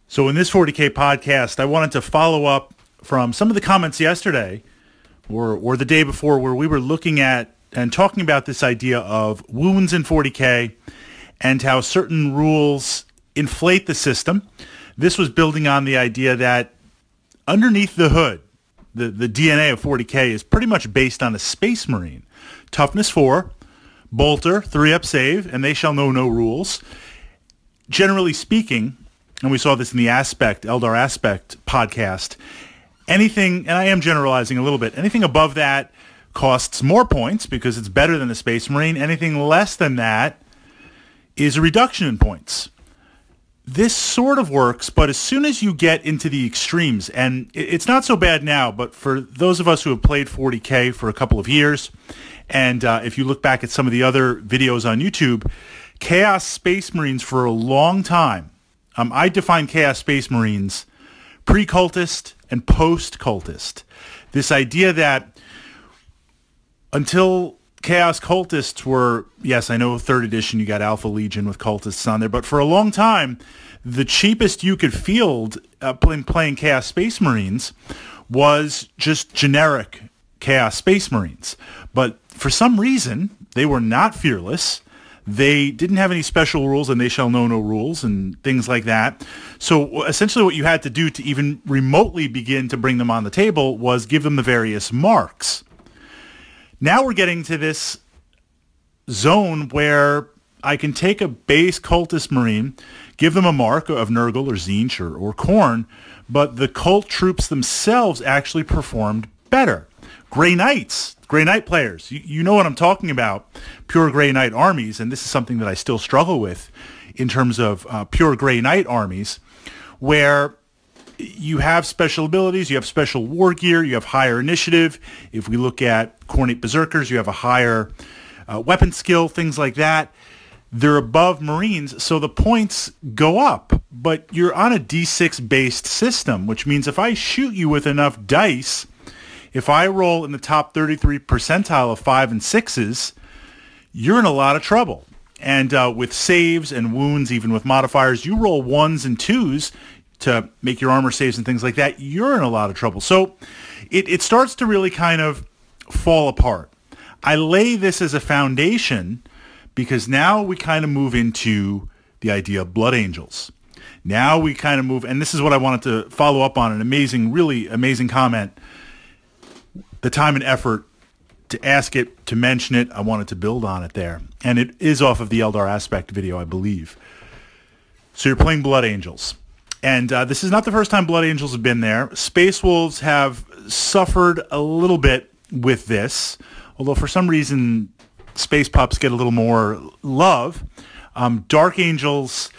So in this 40K podcast, I wanted to follow up from some of the comments yesterday or the day before where we were looking at and talking about this idea of wounds in 40K and how certain rules inflate the system. This was building on the idea that underneath the hood, the DNA of 40K is pretty much based on a Space Marine. Toughness 4, Bolter, 3-up save, and they shall know no rules. Generally speaking, and we saw this in the Eldar Aspect podcast, anything, and I am generalizing a little bit, anything above that costs more points because it's better than the Space Marine. Anything less than that is a reduction in points. This sort of works, but as soon as you get into the extremes, and it's not so bad now, but for those of us who have played 40K for a couple of years, and if you look back at some of the other videos on YouTube, Chaos Space Marines for a long time, I define Chaos Space Marines pre-cultist and post-cultist. This idea that until Chaos cultists were, yes, I know 3rd edition, you got Alpha Legion with cultists on there, but for a long time, the cheapest you could field playing Chaos Space Marines was just generic Chaos Space Marines. But for some reason, they were not fearless. They didn't have any special rules, and they shall know no rules, and things like that. So essentially what you had to do to even remotely begin to bring them on the table was give them the various marks. Now we're getting to this zone where I can take a base cultist marine, give them a mark of Nurgle or Tzeentch or Khorne, but the cult troops themselves actually performed better. Grey Knights, Grey Knight players, you know what I'm talking about, pure Grey Knight armies, and this is something that I still struggle with in terms of pure Grey Knight armies, where you have special abilities, you have special war gear, you have higher initiative. If we look at Khornate Berserkers, you have a higher weapon skill, things like that. They're above Marines, so the points go up. But you're on a D6-based system, which means if I shoot you with enough dice, if I roll in the top 33 percentile of 5 and 6s, you're in a lot of trouble. And with saves and wounds, even with modifiers, you roll 1s and 2s, to make your armor saves and things like that, you're in a lot of trouble. So it starts to really kind of fall apart. I lay this as a foundation because now we kind of move into the idea of Blood Angels. Now we kind of move, and this is what I wanted to follow up on, an amazing, really amazing comment. The time and effort to ask it, to mention it, I wanted to build on it there. And it is off of the Eldar Aspect video, I believe. So you're playing Blood Angels. And this is not the first time Blood Angels have been there. Space Wolves have suffered a little bit with this, although for some reason Space Pups get a little more love. Dark Angels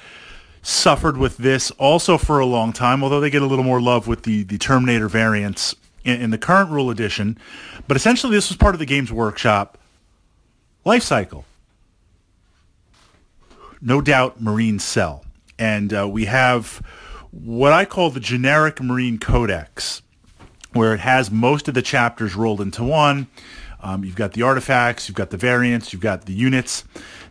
suffered with this also for a long time, although they get a little more love with the Terminator variants in the current rule edition. But essentially this was part of the Games Workshop life cycle. No doubt Marines sell. And we have what I call the generic Marine Codex, where it has most of the chapters rolled into one. You've got the artifacts, you've got the variants, you've got the units.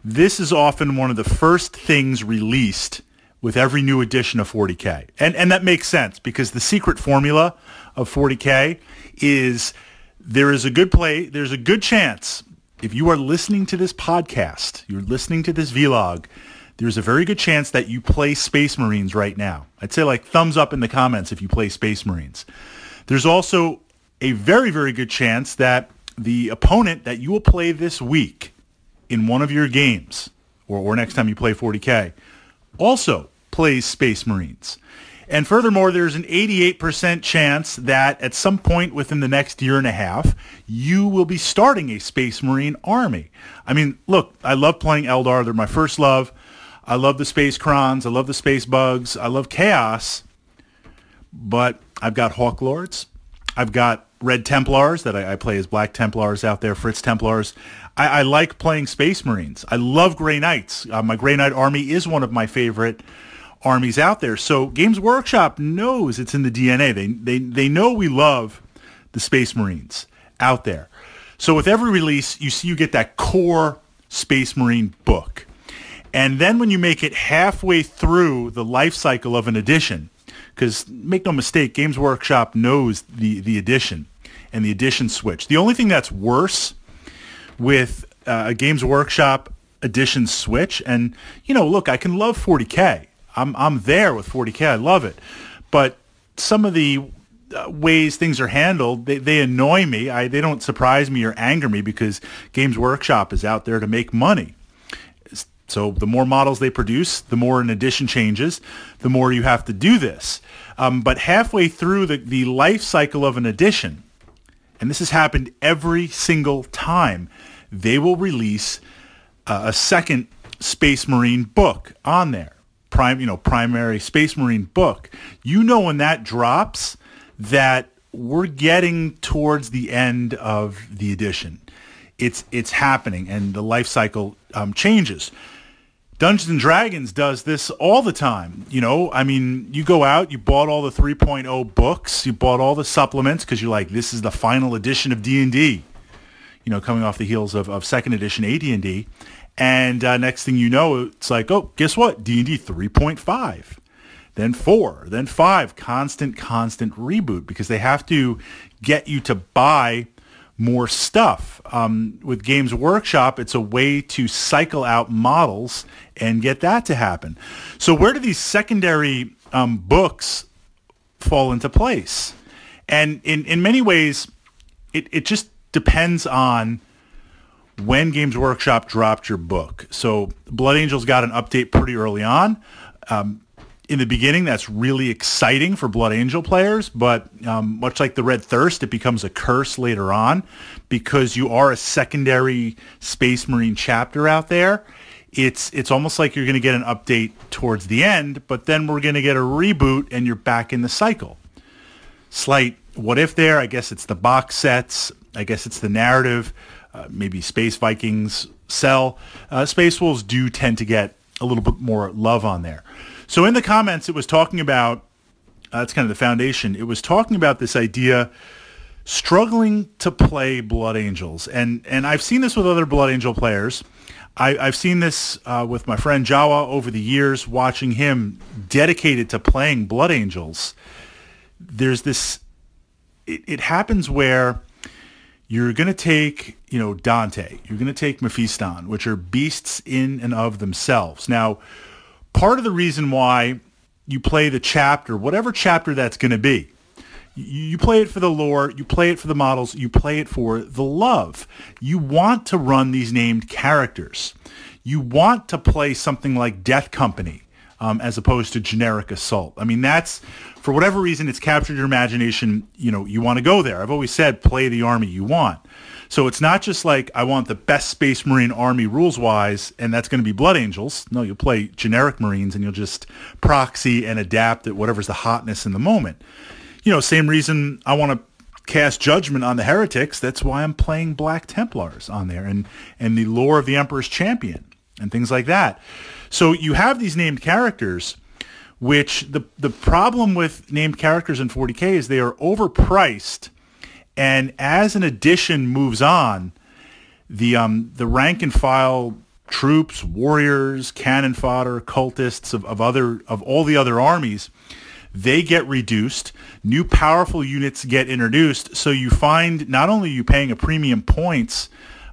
This is often one of the first things released with every new edition of 40K. And that makes sense because the secret formula of 40K is there's a good chance if you are listening to this podcast, you're listening to this vlog, there's a very good chance that you play Space Marines right now. I'd say like thumbs up in the comments if you play Space Marines. There's also a very, very good chance that the opponent that you will play this week in one of your games, or next time you play 40K, also plays Space Marines. And furthermore, there's an 88% chance that at some point within the next year and a half, you will be starting a Space Marine army. I mean, look, I love playing Eldar. They're my first love. I love the Space Krons. I love the Space Bugs. I love Chaos. But I've got Hawk Lords. I've got Red Templars that I play as Black Templars out there, Fritz Templars. I like playing Space Marines. I love Grey Knights. My Grey Knight army is one of my favorite armies out there. So Games Workshop knows it's in the DNA. They know we love the Space Marines out there. So with every release, you get that core Space Marine book. And then when you make it halfway through the life cycle of an edition, because make no mistake, Games Workshop knows the edition and the edition switch. The only thing that's worse with a Games Workshop edition switch, and look, I can love 40K. I'm there with 40K. I love it, but some of the ways things are handled, they annoy me. They don't surprise me or anger me because Games Workshop is out there to make money. So the more models they produce, the more an edition changes, the more you have to do this. But halfway through the life cycle of an edition, and this has happened every single time, they will release a second Space Marine book on there. Primary Space Marine book. When that drops, that we're getting towards the end of the edition. It's happening, and the life cycle changes. Dungeons & Dragons does this all the time. You go out, you bought all the 3.0 books, you bought all the supplements because you're like, this is the final edition of D&D, coming off the heels of second edition AD&D. And next thing you know, it's like, oh, guess what? D&D 3.5, then 4, then 5, constant reboot because they have to get you to buy more stuff. With Games Workshop, it's a way to cycle out models and get that to happen. So where do these secondary books fall into place? And in many ways, it just depends on when Games Workshop dropped your book. So Blood Angels got an update pretty early on. In the beginning, that's really exciting for Blood Angel players, but much like the Red Thirst, it becomes a curse later on because you are a secondary Space Marine chapter out there. It's almost like you're going to get an update towards the end, but then we're going to get a reboot and you're back in the cycle. Slight what if there. I guess it's the box sets. I guess it's the narrative. Maybe Space Vikings sell. Space Wolves do tend to get a little bit more love on there. So in the comments, it was talking about, that's kind of the foundation, it was talking about this idea, struggling to play Blood Angels. And I've seen this with other Blood Angel players. I've seen this with my friend Jawa over the years, watching him dedicated to playing Blood Angels. There's this, it happens where you're going to take, Dante, you're going to take Mephiston, which are beasts in and of themselves. Now, part of the reason why you play the chapter, whatever chapter that's going to be, you play it for the lore, you play it for the models, you play it for the love. You want to run these named characters. You want to play something like Death Company as opposed to generic Assault. I mean, that's, for whatever reason, it's captured your imagination. You want to go there. I've always said play the army you want. So it's not just like, I want the best Space Marine army rules-wise, and that's going to be Blood Angels. No, you'll play generic Marines, and you'll just proxy and adapt at whatever's the hotness in the moment. Same reason I want to cast Judgment on the Heretics. That's why I'm playing Black Templars on there, and the lore of the Emperor's Champion, and things like that. So you have these named characters, which the problem with named characters in 40K is they are overpriced. And as an edition moves on, the rank and file troops, warriors, cannon fodder, cultists of all the other armies, they get reduced. New powerful units get introduced. So you find not only are you paying a premium points,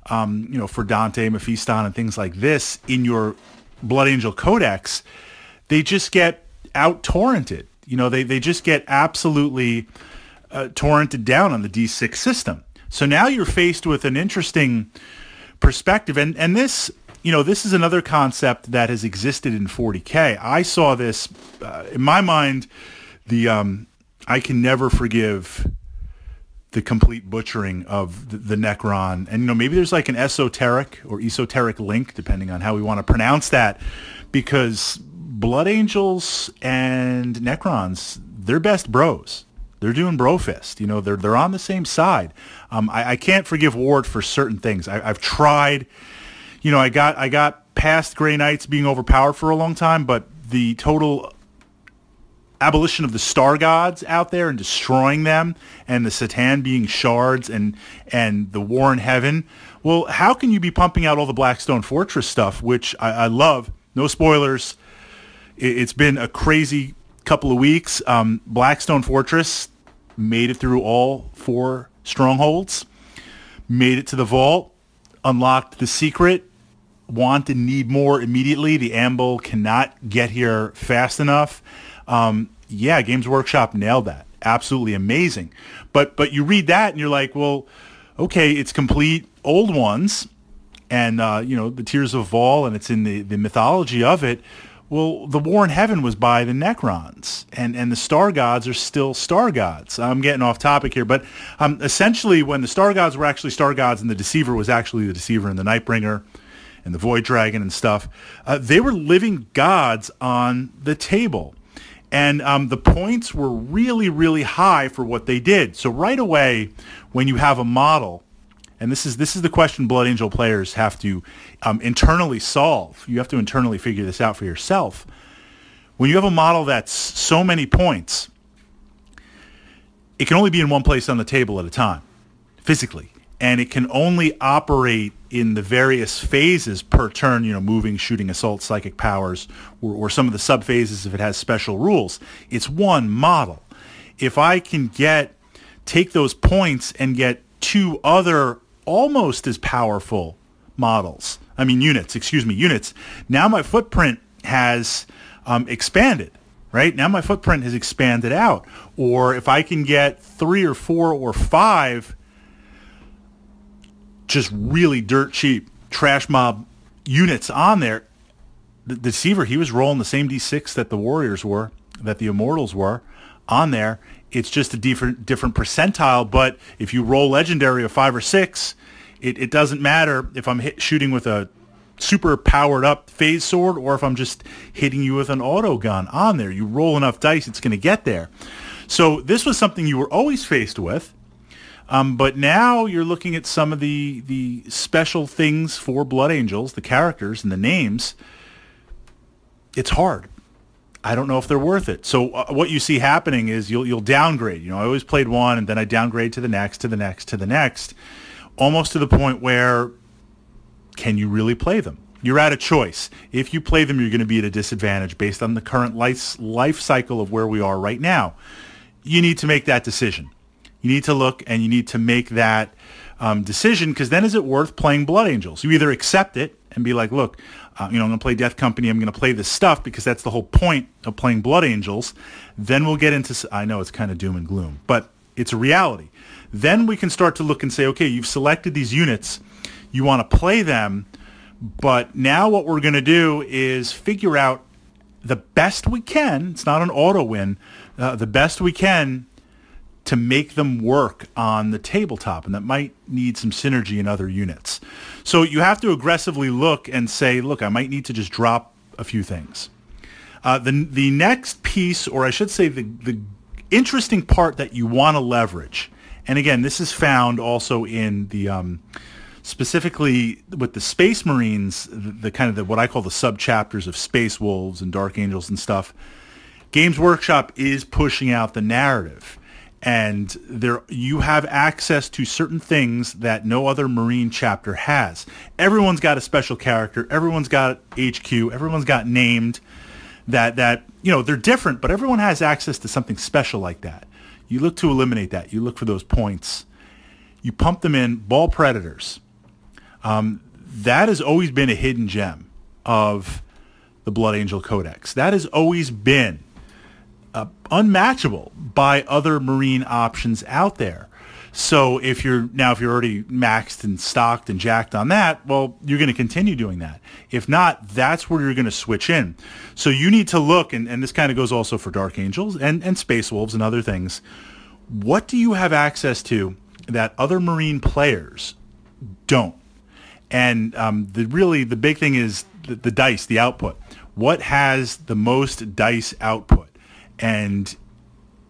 for Dante, Mephiston, and things like this in your Blood Angel Codex, they just get out torrented. They just get absolutely torrented down on the D6 system. So now you're faced with an interesting perspective, and this, this is another concept that has existed in 40K. I saw this in my mind. I can never forgive the complete butchering of the Necron, and maybe there's like an esoteric link, depending on how we want to pronounce that, because Blood Angels and Necrons, they're best bros. They're doing bro fist. They're on the same side. I can't forgive Ward for certain things. I've tried. I got past Grey Knights being overpowered for a long time, but the total abolition of the Star Gods out there and destroying them, and the Satan being shards, and the War in Heaven. Well, how can you be pumping out all the Blackstone Fortress stuff, which I love, no spoilers. It's been a crazy couple of weeks. Blackstone Fortress made it through all 4 strongholds, made it to the vault, unlocked the secret, want and need more immediately. The Amble cannot get here fast enough. Yeah, Games Workshop nailed that. Absolutely amazing. But you read that and you're like, well, okay, it's complete old ones, and the Tears of Vol, and it's in the mythology of it. Well, the War in Heaven was by the Necrons, and the Star Gods are still Star Gods. I'm getting off topic here, but essentially when the Star Gods were actually Star Gods and the Deceiver was actually the Deceiver and the Nightbringer and the Void Dragon and stuff, they were living gods on the table. And the points were really, really high for what they did. So right away, when you have a model, and this is the question Blood Angel players have to internally solve. You have to internally figure this out for yourself. When you have a model that's so many points, it can only be in one place on the table at a time, physically. And it can only operate in the various phases per turn, moving, shooting, assault, psychic powers, or some of the sub-phases if it has special rules. It's one model. If I can take those points and get 2 other almost as powerful units. Now my footprint has expanded, right? Now my footprint has expanded out. Or if I can get 3 or 4 or 5 just really dirt cheap trash mob units on there, the Deceiver, he was rolling the same D6 that the Warriors were, that the Immortals were on there. It's just a different percentile, but if you roll Legendary of 5 or 6, it doesn't matter if I'm shooting with a super powered up phase sword or if I'm just hitting you with an auto gun on there. You roll enough dice, it's going to get there. So this was something you were always faced with, but now you're looking at some of the special things for Blood Angels, the characters and the names. It's hard. I don't know if they're worth it. So what you see happening is you'll downgrade. I always played one, and then I downgrade to the next, to the next, to the next, almost to the point where, can you really play them? You're at a choice. If you play them, you're going to be at a disadvantage based on the current life cycle of where we are right now. You need to make that decision. You need to look and you need to make that decision, because then is it worth playing Blood Angels? You either accept it and be like, look, I'm going to play Death Company. I'm going to play this stuff because that's the whole point of playing Blood Angels. Then we'll get into, I know it's kind of doom and gloom, but it's a reality. Then we can start to look and say, okay, you've selected these units. You want to play them, but now what we're going to do is figure out the best we can. It's not an auto win. The best we can to make them work on the tabletop, and that might need some synergy in other units. So you have to aggressively look and say, look, I might need to just drop a few things. The next piece, or I should say the interesting part that you want to leverage, and again, this is found also in the specifically with the Space Marines, the kind of what I call the sub-chapters of Space Wolves and Dark Angels and stuff. Games Workshop is pushing out the narrative. And you have access to certain things that no other Marine chapter has. Everyone's got a special character. Everyone's got HQ. Everyone's got named that they're different, but everyone has access to something special like that. You look to eliminate that. You look for those points. You pump them in. Ball Predators. That has always been a hidden gem of the Blood Angel Codex. That has always been unmatchable by other Marine options out there. So if you're already maxed and stocked and jacked on that, well, you're going to continue doing that. If not, that's where you're going to switch in. So you need to look, and this kind of goes also for Dark Angels and Space Wolves and other things. What do you have access to that other Marine players don't? And the big thing is the dice, the output. What has the most dice output? And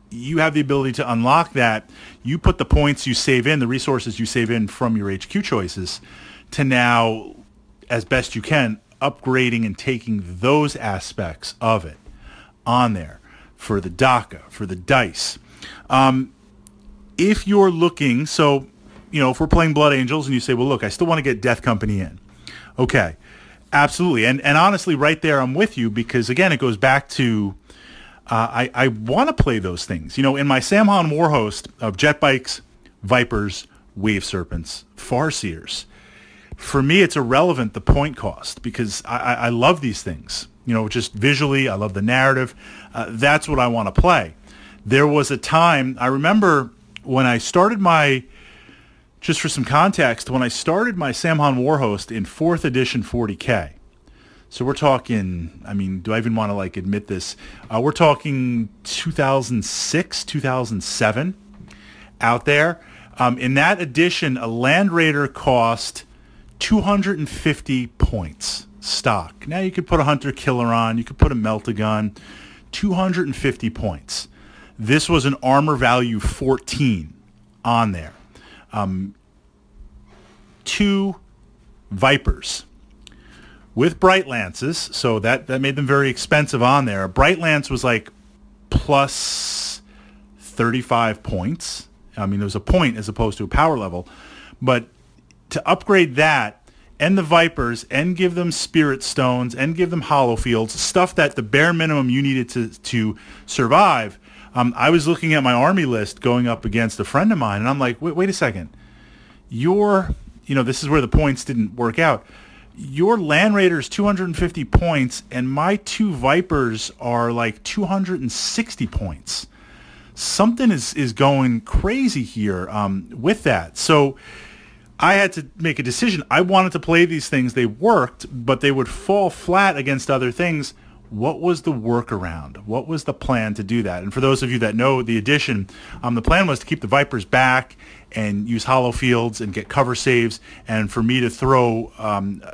you have the ability to unlock that. You put the points you save in, the resources you save in from your HQ choices, to now, as best you can, upgrading and taking those aspects of it on there for the DACA, for the dice. If you're looking, so, if we're playing Blood Angels and you say, well, look, I still want to get Death Company in. Okay. Absolutely. And honestly, right there, I'm with you because, again, it goes back to I want to play those things. You know, in my Samhan Warhost of jet bikes, Vipers, Wave Serpents, Farseers, for me, it's irrelevant, the point cost, because I love these things. You know, just visually, I love the narrative. That's what I want to play. There was a time, I remember when I started my, just for some context, when I started my Samhan Warhost in 4th edition 40K, so we're talking, I mean, do I even want to like admit this? We're talking 2006, 2007 out there. In that edition, a Land Raider cost 250 points stock. Now you could put a Hunter Killer on, you could put a Melt-A-Gun, 250 points. This was an armor value 14 on there. 2 Vipers with Bright Lances, so that made them very expensive on there. A Bright Lance was like plus 35 points. I mean, there was a point as opposed to a power level. But to upgrade that and the Vipers and give them Spirit Stones and give them Hollow Fields, stuff that the bare minimum you needed to survive, I was looking at my army list going up against a friend of mine, and I'm like, wait a second. This is where the points didn't work out. Your Land Raider's 250 points, and my 2 Vipers are like 260 points. Something is going crazy here with that. So I had to make a decision. I wanted to play these things. They worked, but they would fall flat against other things. What was the workaround? What was the plan to do that? And for those of you that know the edition, the plan was to keep the Vipers back and use Hollow Fields and get cover saves, and for me to throw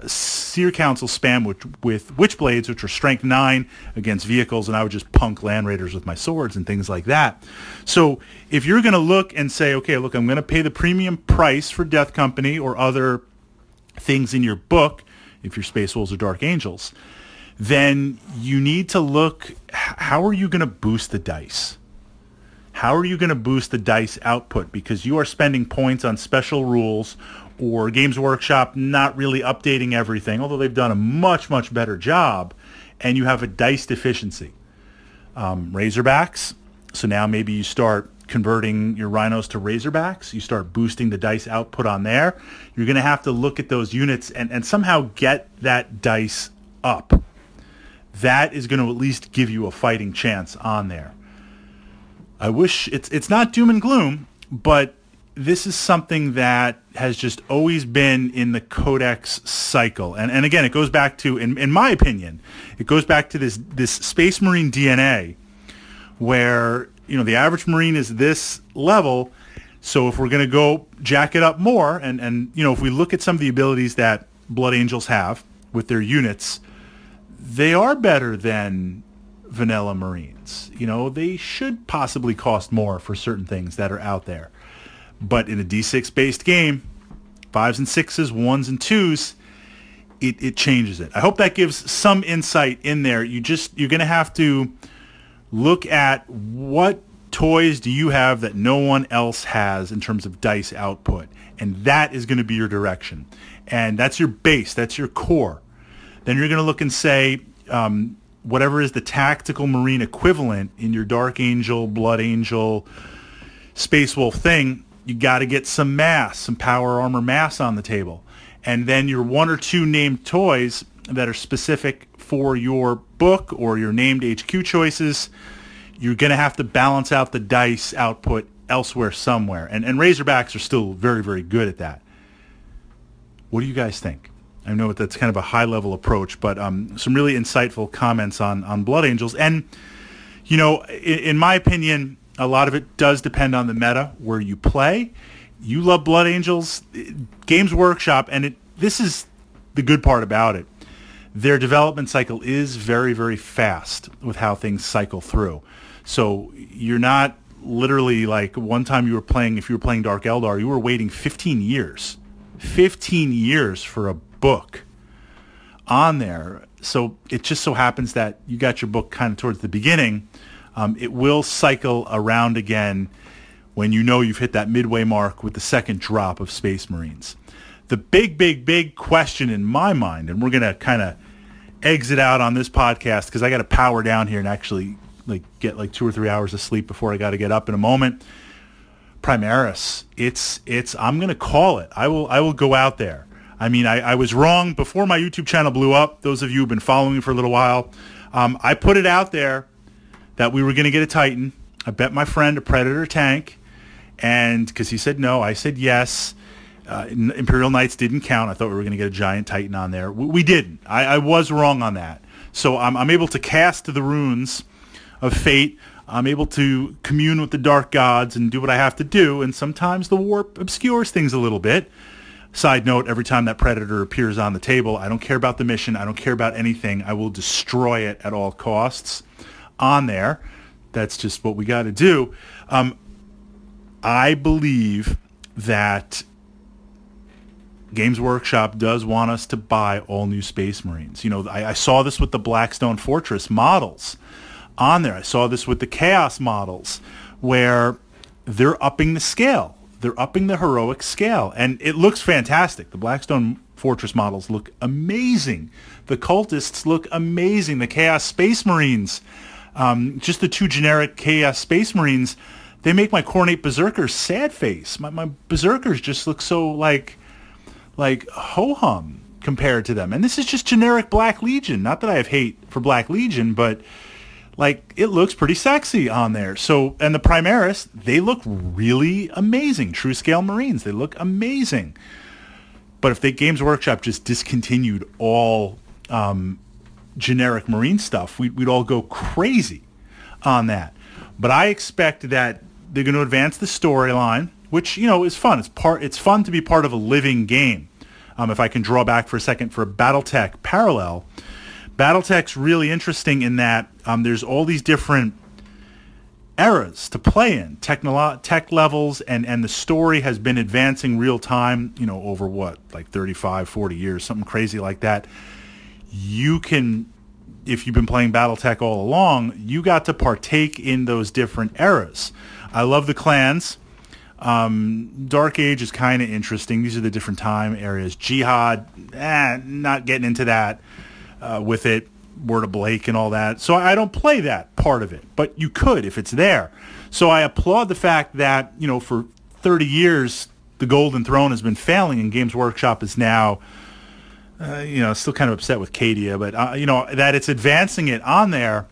Seer Council spam with Witchblades, which are strength 9 against vehicles, and I would just punk Land Raiders with my swords and things like that. So if you're going to look and say, okay, look, I'm going to pay the premium price for Death Company or other things in your book, if you're Space Wolves or Dark Angels, then you need to look, how are you going to boost the dice? How are you going to boost the dice output? Because you are spending points on special rules or Games Workshop not really updating everything, although they've done a much, much better job, and you have a dice deficiency. Razorbacks, so now maybe you start converting your Rhinos to Razorbacks. You start boosting the dice output on there. You're going to have to look at those units and somehow get that dice up. That is going to at least give you a fighting chance on there. I wish it's not doom and gloom, but this is something that has just always been in the Codex cycle. And again, it goes back to, in my opinion, it goes back to this Space Marine DNA where, the average Marine is this level. So if we're going to go jack it up more, and if we look at some of the abilities that Blood Angels have with their units, they are better than vanilla Marines. They should possibly cost more for certain things that are out there. But in a D6 based game, 5s and 6s, 1s and 2s, it changes it. I hope that gives some insight in there. You're going to have to look at what toys do you have that no one else has in terms of dice output. And that is going to be your direction. And that's your base. That's your core. Then you're going to look and say, whatever is the tactical Marine equivalent in your Dark Angel, Blood Angel, Space Wolf thing, you got to get some mass, some power armor mass on the table. And then your 1 or 2 named toys that are specific for your book or your named HQ choices, you're going to have to balance out the dice output elsewhere somewhere. And Razorbacks are still very, very good at that. What do you guys think? I know that's kind of a high-level approach, but some really insightful comments on Blood Angels. And, in my opinion, a lot of it does depend on the meta where you play. You love Blood Angels. Games Workshop, and this is the good part about it. Their development cycle is very, very fast with how things cycle through. So you're not literally like one time if you were playing Dark Eldar, you were waiting 15 years. 15 years for a book on there. So it just so happens that you got your book kind of towards the beginning. It will cycle around again when you've hit that midway mark with the second drop of Space Marines. the big question in my mind, and we're going to kind of exit out on this podcast because I got to power down here and actually get 2 or 3 hours of sleep before I got to get up in a moment. Primaris, I'm going to call it. I will go out there. I mean, I was wrong before my YouTube channel blew up. Those of you who've been following me for a little while, I put it out there that we were going to get a Titan. I bet my friend a Predator tank, and because he said no, I said yes. Imperial Knights didn't count. I thought we were going to get a giant Titan on there. We didn't. I was wrong on that. So I'm able to cast the runes of fate. I'm able to commune with the dark gods and do what I have to do, and sometimes the warp obscures things a little bit. Side note, every time that Predator appears on the table, I don't care about the mission. I don't care about anything. I will destroy it at all costs on there. That's just what we got to do. I believe that Games Workshop does want us to buy all new Space Marines. You know, I saw this with the Blackstone Fortress models on there. I saw this with the Chaos models where they're upping the scale. They're upping the heroic scale, and it looks fantastic. The Blackstone Fortress models look amazing. The Cultists look amazing. The Chaos Space Marines, just the 2 generic Chaos Space Marines, they make my Cornate Berserkers sad face. My Berserkers just look so like ho-hum compared to them. And this is just generic Black Legion. Not that I have hate for Black Legion, but it looks pretty sexy on there. So, and the Primaris, they look really amazing. True scale Marines, they look amazing. But if the Games Workshop just discontinued all generic Marine stuff, we'd all go crazy on that. But I expect that they're going to advance the storyline, which, you know, is fun. It's fun to be part of a living game. If I can draw back for a second for a BattleTech parallel, BattleTech's really interesting in that there's all these different eras to play in, tech levels, and the story has been advancing real time, you know, over what, 35, 40 years, something crazy like that. You can, if you've been playing BattleTech all along, you got to partake in those different eras. I love the clans. Dark Age is kind of interesting. These are the different time areas. Jihad, not getting into that. With it, Word of Blake and all that. So I don't play that part of it, but you could if it's there. So I applaud the fact that, you know, for 30 years, the Golden Throne has been failing, and Games Workshop is now, you know, still kind of upset with Cadia, but, you know, that it's advancing it on there.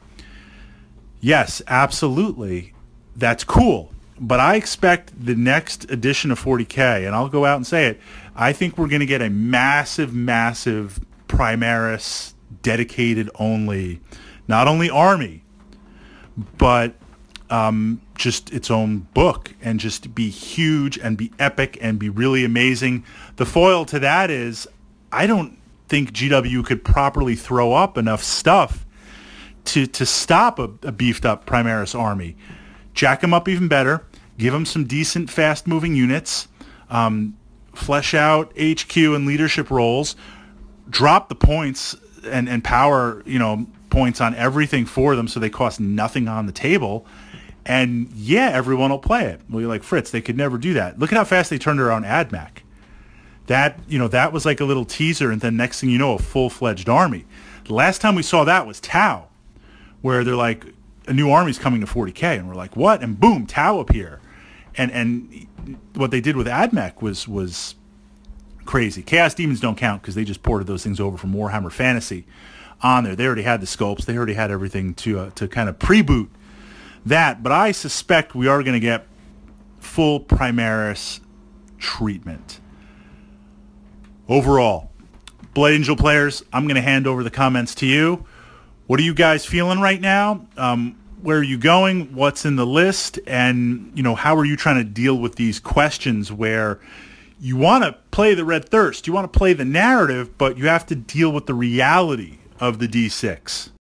Yes, absolutely. That's cool. But I expect the next edition of 40K, and I'll go out and say it, I think we're going to get a massive Primaris dedicated only, not only army, but just its own book, and just be huge and be epic and be really amazing. The foil to that is I don't think GW could properly throw up enough stuff to stop a beefed up Primaris army. Jack them up even better, give them some decent fast moving units, flesh out HQ and leadership roles, drop the points and power, you know, points on everything for them so they cost nothing on the table. And yeah, everyone will play it. Well, you're like, Fritz, they could never do that. Look at how fast they turned around AdMac. That, you know, that was like a little teaser, and then next thing you know, a full-fledged army. The last time we saw that was Tau, where they're like, a new army's coming to 40K, and we're like, what? And boom, Tau appear. And what they did with AdMac was crazy. Chaos Demons don't count because they just ported those things over from Warhammer Fantasy on there. They already had the sculpts. They already had everything to kind of pre-boot that. But I suspect we are going to get full Primaris treatment. Overall, Blood Angel players, I'm going to hand over the comments to you. What are you guys feeling right now? Where are you going? What's in the list? And, you know, how are you trying to deal with these questions where you want to play the Red Thirst, you want to play the narrative, but you have to deal with the reality of the D6?